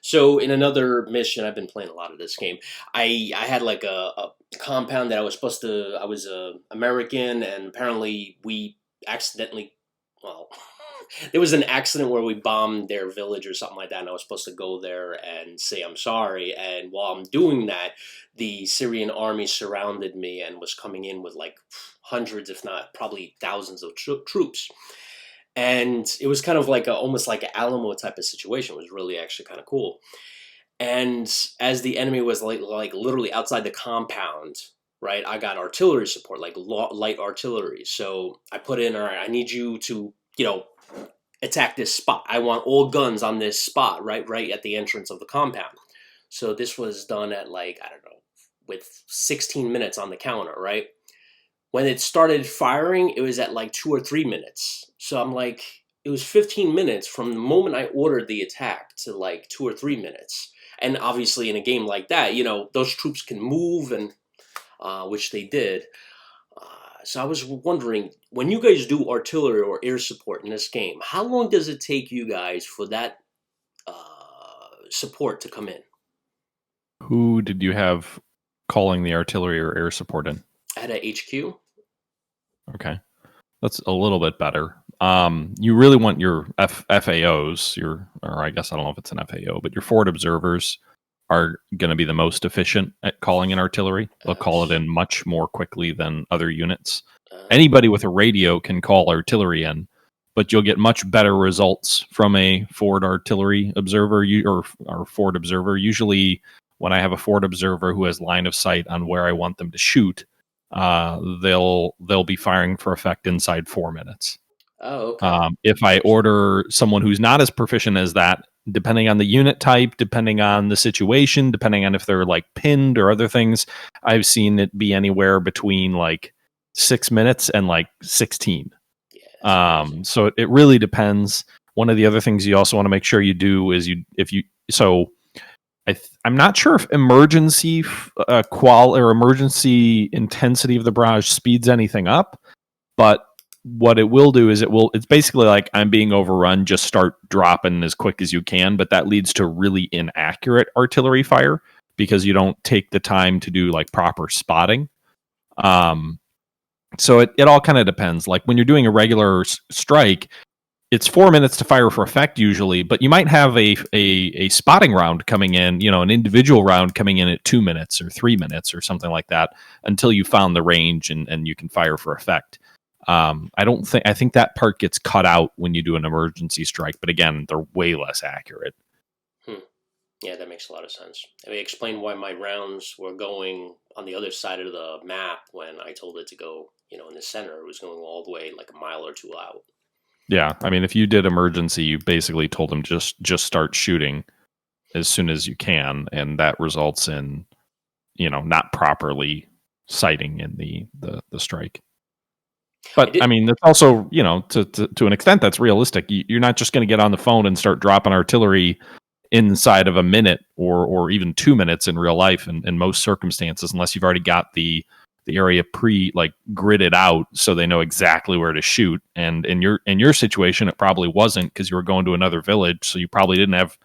So in another mission, I've been playing a lot of this game. I had like a compound that I was supposed to. I was American, and apparently we accidentally. Well, there was an accident where we bombed their village or something like that, and I was supposed to go there and say I'm sorry. And while I'm doing that, the Syrian army surrounded me and was coming in with like hundreds, if not probably thousands of troops. And it was kind of like almost like an Alamo type of situation. It was really actually kind of cool. And as the enemy was like literally outside the compound, right? I got artillery support, like light artillery. So I put in, all right, I need you to, attack this spot. I want all guns on this spot, right at the entrance of the compound. So this was done at like, I don't know, with 16 minutes on the counter, right? When it started firing, it was at like 2 or 3 minutes. So I'm like, it was 15 minutes from the moment I ordered the attack to like 2 or 3 minutes. And obviously, in a game like that, those troops can move, and which they did. So I was wondering, when you guys do artillery or air support in this game, how long does it take you guys for that support to come in? Who did you have calling the artillery or air support in? At a HQ? Okay. That's a little bit better. You really want your FAOs, or I guess I don't know if it's an FAO, but your forward observers are going to be the most efficient at calling in artillery. They'll call it in much more quickly than other units. Anybody with a radio can call artillery in, but you'll get much better results from a forward artillery observer or forward observer. Usually, when I have a forward observer who has line of sight on where I want them to shoot, they'll be firing for effect inside 4 minutes. Oh, okay. If I order someone who's not as proficient as that, depending on the unit type, depending on the situation, depending on if they're like pinned or other things, I've seen it be anywhere between like 6 minutes and like 16. Yeah, so it really depends. One of the other things you also want to make sure you do is I'm not sure if emergency or emergency intensity of the barrage speeds anything up, but what it will do is it's basically like, I'm being overrun, just start dropping as quick as you can, but that leads to really inaccurate artillery fire because you don't take the time to do like proper spotting. So it all kind of depends. Like when you're doing a regular strike, it's 4 minutes to fire for effect usually, but you might have a spotting round coming in, an individual round coming in at 2 minutes or 3 minutes or something like that until you found the range and you can fire for effect. I think that part gets cut out when you do an emergency strike, but again, they're way less accurate. Yeah, that makes a lot of sense. I mean, explain why my rounds were going on the other side of the map when I told it to go, in the center. It was going all the way like a mile or two out. Yeah, I mean, if you did emergency, you basically told them just start shooting as soon as you can, and that results in, not properly sighting in the strike. But I mean, that's also, to an extent, that's realistic. You're not just going to get on the phone and start dropping artillery inside of a minute or even 2 minutes in real life in most circumstances, unless you've already got the area gridded out so they know exactly where to shoot. And in your situation, it probably wasn't, because you were going to another village, so you probably didn't have,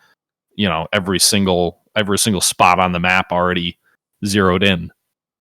every single spot on the map already zeroed in.